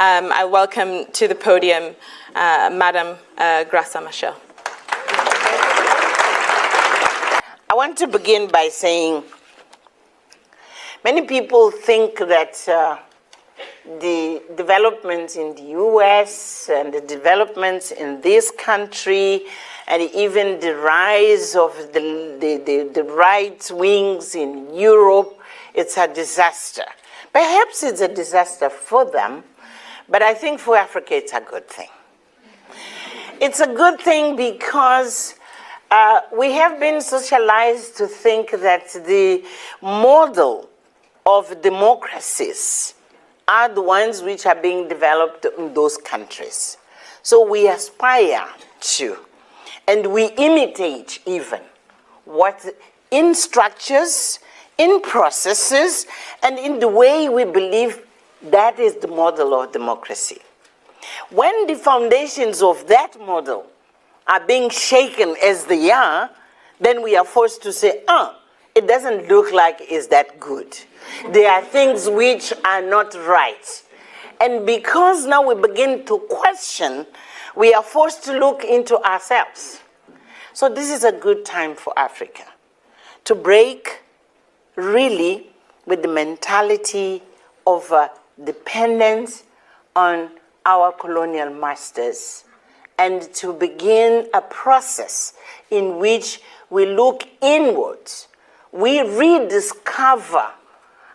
I welcome to the podium Madam Graça Machel. I want to begin by saying many people think that the developments in the US and the developments in this country and even the rise of the right wings in Europe, it's a disaster. Perhaps it's a disaster for them, but I think for Africa it's a good thing. It's a good thing because we have been socialized to think that the model of democracies are the ones which are being developed in those countries. So we aspire to, and we imitate even, what in structures, in processes, and in the way we believe that is the model of democracy. When the foundations of that model are being shaken as they are, then we are forced to say, it doesn't look like it's that good. There are things which are not right. And because now we begin to question, we are forced to look into ourselves. So this is a good time for Africa to break really with the mentality of dependence on our colonial masters and to begin a process in which we look inwards. We rediscover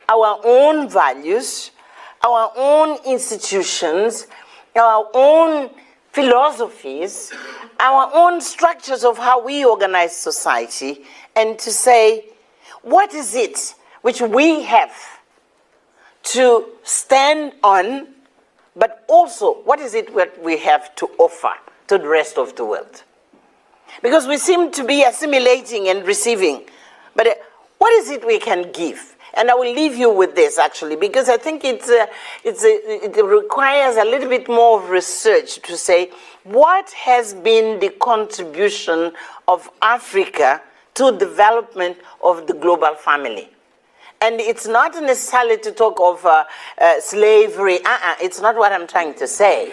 our own values, our own institutions, our own philosophies, our own structures of how we organize society, and to say, what is it which we have to stand on, but also what is it that we have to offer to the rest of the world? Because we seem to be assimilating and receiving, but what is it we can give? And I will leave you with this, actually, because I think it requires a little bit more of research to say, what has been the contribution of Africa to development of the global family? And it's not necessarily to talk of slavery. It's not what I'm trying to say.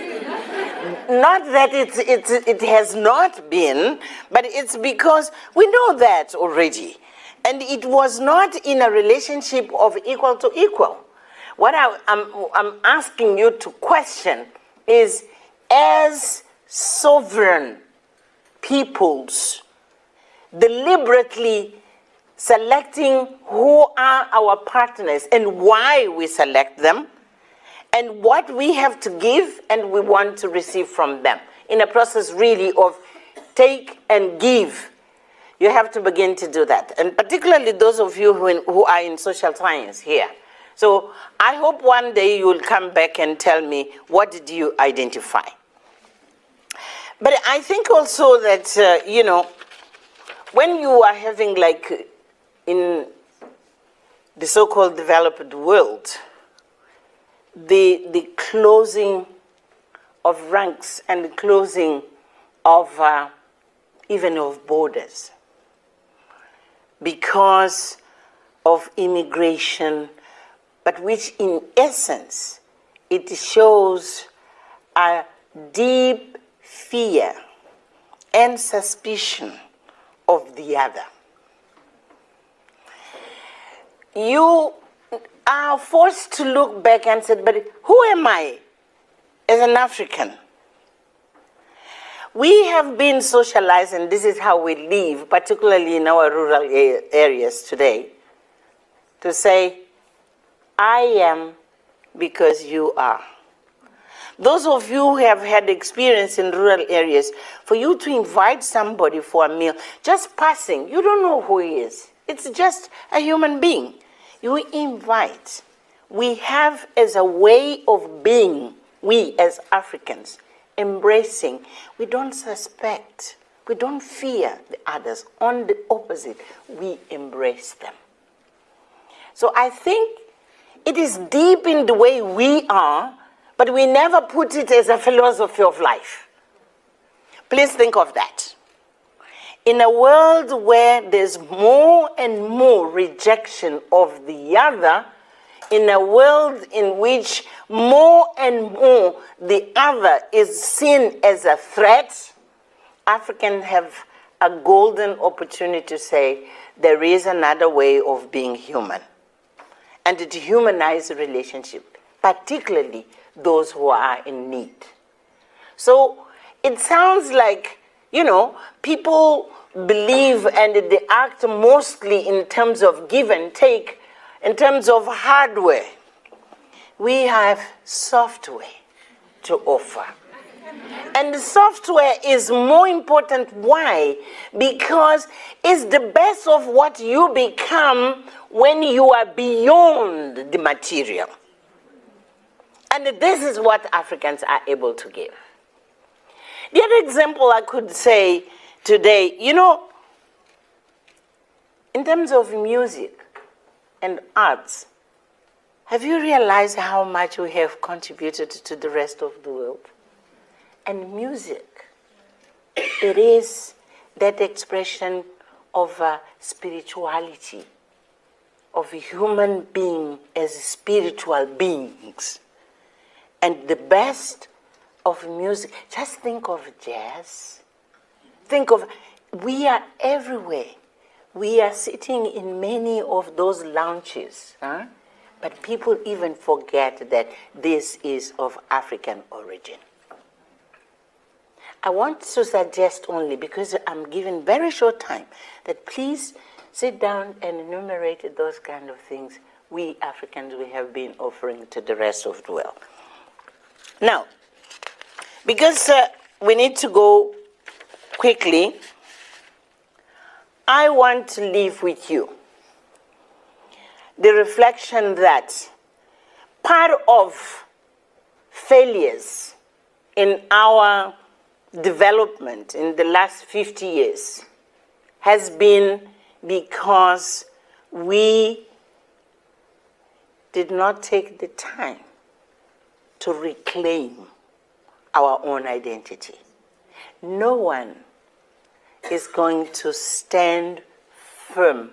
Not that it has not been, but it's because we know that already. And it was not in a relationship of equal to equal. What I'm asking you to question is, as sovereign peoples, deliberately selecting who are our partners and why we select them, and what we have to give and we want to receive from them, in a process really of take and give. You have to begin to do that, and particularly those of you who are in social science here. So I hope one day you will come back and tell me, what did you identify? But I think also that, when you are having, like, in the so-called developed world, the closing of ranks and the closing of even of borders because of immigration, but which in essence, it shows a deep fear and suspicion of the other. You are forced to look back and say, but who am I as an African? We have been socialized, and this is how we live, particularly in our rural areas today, to say, I am because you are. Those of you who have had experience in rural areas, for you to invite somebody for a meal, just passing, you don't know who he is. It's just a human being. You invite. We have as a way of being, we as Africans, embracing. We don't suspect. We don't fear the others. On the opposite, we embrace them. So I think it is deep in the way we are, but we never put it as a philosophy of life. Please think of that. In a world where there's more and more rejection of the other, in a world in which more and more the other is seen as a threat, Africans have a golden opportunity to say there is another way of being human. And to humanize the relationship, particularly those who are in need. So it sounds like, people believe and they act mostly in terms of give and take, in terms of hardware. We have software to offer. And the software is more important. Why? Because it's the best of what you become when you are beyond the material. And this is what Africans are able to give. The other example I could say today, in terms of music and arts, have you realized how much we have contributed to the rest of the world? And music, it is that expression of spirituality, of a human being as spiritual beings. And the best of music, just think of jazz. We are everywhere. We are sitting in many of those lounges, but people even forget that this is of African origin. I want to suggest only, because I'm given very short time, that please sit down and enumerate those kind of things we Africans we have been offering to the rest of the world. Now, because we need to go quickly, I want to leave with you the reflection that part of failures in our development in the last 50 years has been because we did not take the time to reclaim our own identity. No one is going to stand firm,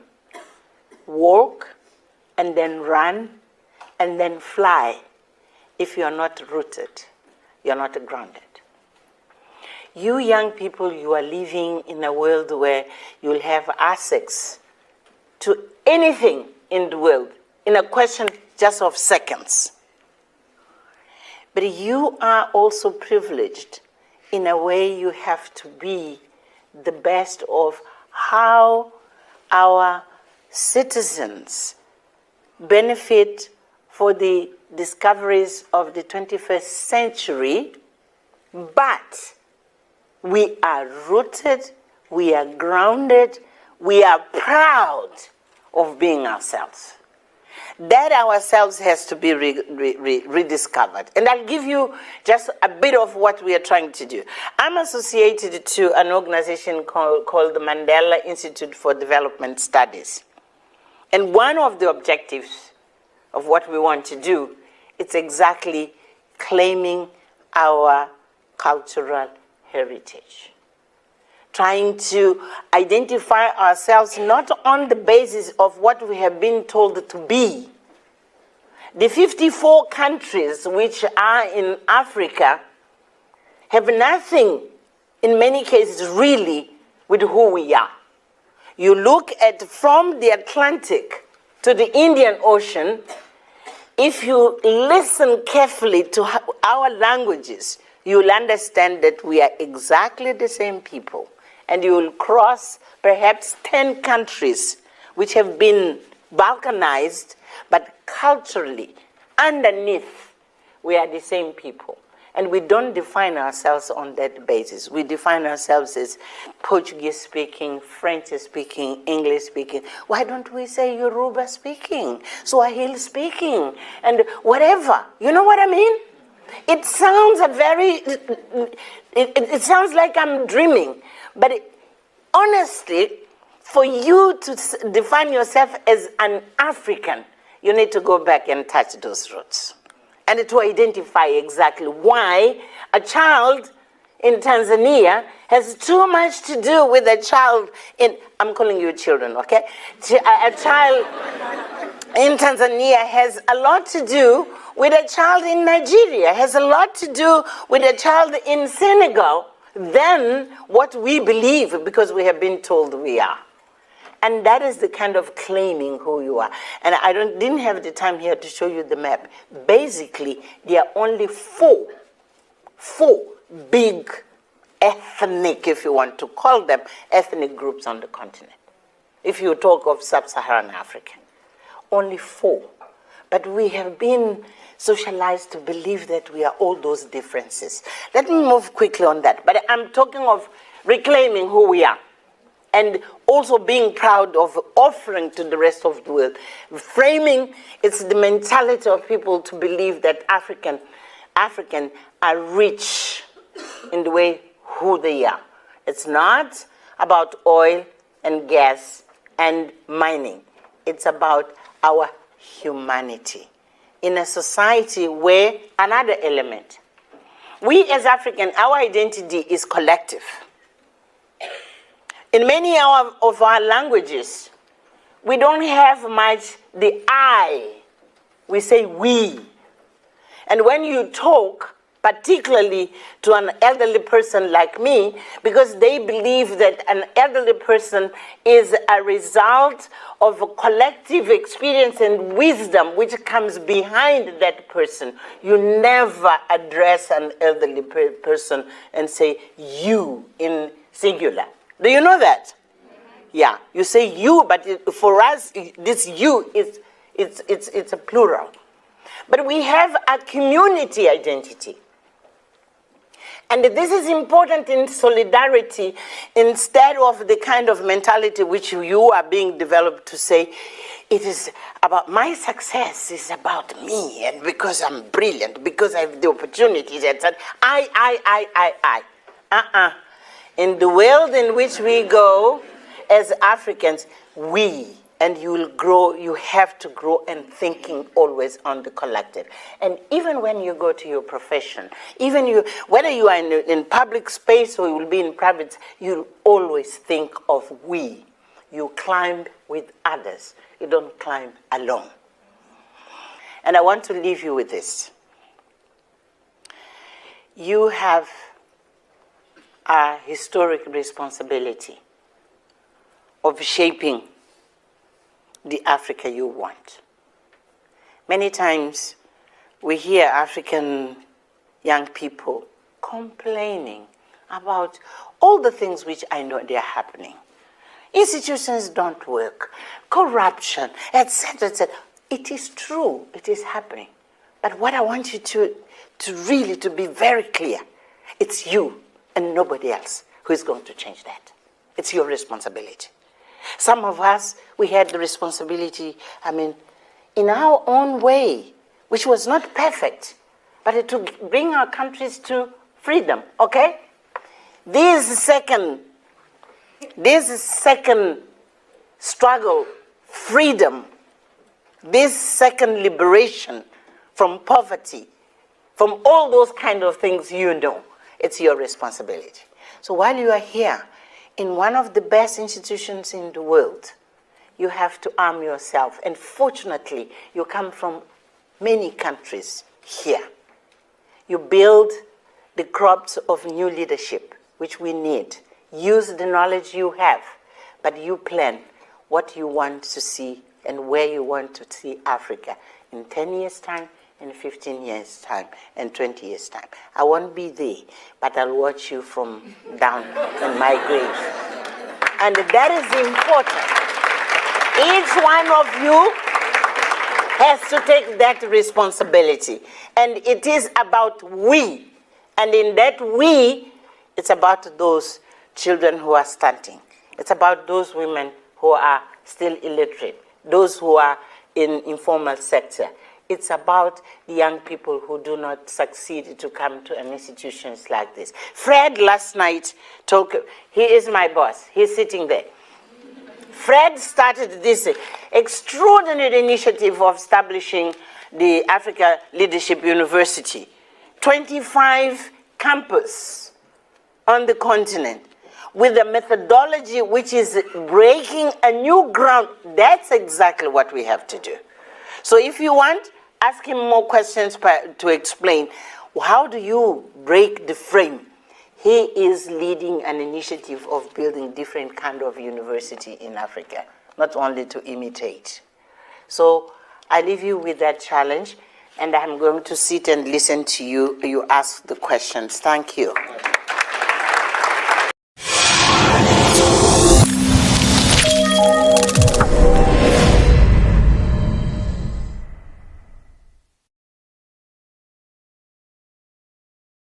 walk, and then run, and then fly if you're not rooted, you're not grounded. You young people, you are living in a world where you'll have access to anything in the world in a question just of seconds. But you are also privileged in a way. You have to be the best of how our citizens benefit for the discoveries of the 21st century, but we are rooted, we are grounded, we are proud of being ourselves. That ourselves has to be rediscovered. And I'll give you just a bit of what we are trying to do. I'm associated to an organization called the Mandela Institute for Development Studies. And one of the objectives of what we want to do is exactly claiming our cultural heritage. Trying to identify ourselves not on the basis of what we have been told to be. The 54 countries which are in Africa have nothing, in many cases, really with who we are. You look at from the Atlantic to the Indian Ocean, if you listen carefully to our languages, you'll understand that we are exactly the same people. And you will cross perhaps 10 countries which have been balkanized, but culturally, underneath, we are the same people. And we don't define ourselves on that basis. We define ourselves as Portuguese speaking, French speaking, English speaking. Why don't we say Yoruba speaking, Swahili speaking, and whatever? You know what I mean? It sounds it sounds like I'm dreaming. But honestly, for you to define yourself as an African, you need to go back and touch those roots. And to identify exactly why a child in Tanzania has too much to do with a child in, I'm calling you children, okay? A child in Tanzania has a lot to do with a child in Nigeria, has a lot to do with a child in Senegal than what we believe because we have been told we are. And that is the kind of claiming who you are. And I didn't have the time here to show you the map. Basically, there are only four big ethnic, if you want to call them, ethnic groups on the continent. If you talk of sub-Saharan Africa, only four. But we have been socialized to believe that we are all those differences. Let me move quickly on that. But I'm talking of reclaiming who we are. And also being proud of offering to the rest of the world. Framing, it's the mentality of people to believe that African are rich in the way who they are. It's not about oil and gas and mining. It's about our humanity. In a society where another element, we as African, our identity is collective. In many of our languages, we don't have much the I. We say we. And when you talk, particularly to an elderly person like me, because they believe that an elderly person is a result of a collective experience and wisdom which comes behind that person. You never address an elderly person and say you in singular. Do you know that? Yeah, you say you, but for us, this you it's a plural. But we have a community identity. And this is important in solidarity instead of the kind of mentality which you are being developed to say, it is about my success, is about me, and because I'm brilliant, because I have the opportunities, etc. I. In the world in which we go as Africans, we, and you will grow, you have to grow and thinking always on the collective. And even when you go to your profession, whether you are in public space or you will be in private, you'll always think of we. You climb with others. You don't climb alone. And I want to leave you with this. You have a historic responsibility of shaping the Africa you want. Many times we hear African young people complaining about all the things which I know they are happening. Institutions don't work, corruption, etc., etc. It is true, it is happening. But what I want you to really be very clear, it's you and nobody else who is going to change that. It's your responsibility. Some of us, we had the responsibility, in our own way, which was not perfect, but to bring our countries to freedom, okay? This second struggle, freedom, this second liberation from poverty, from all those kind of things you know, it's your responsibility. So while you are here, in one of the best institutions in the world, you have to arm yourself. And fortunately, you come from many countries here. You build the crops of new leadership, which we need. Use the knowledge you have, but you plan what you want to see and where you want to see Africa in 10 years' time, in 15 years' time, and 20 years' time. I won't be there, but I'll watch you from down in my grave. And that is important. Each one of you has to take that responsibility. And it is about we. And in that we, it's about those children who are stunting. It's about those women who are still illiterate, those who are in informal sector. It's about the young people who do not succeed to come to an institutions like this. Fred last night he is my boss, he's sitting there. Fred started this extraordinary initiative of establishing the Africa Leadership University. 25 campuses on the continent with a methodology which is breaking a new ground. That's exactly what we have to do. So if you want, ask him more questions to explain. How do you break the frame? He is leading an initiative of building different kind of university in Africa, not only to imitate. So I leave you with that challenge, and I'm going to sit and listen to you. You ask the questions. Thank you.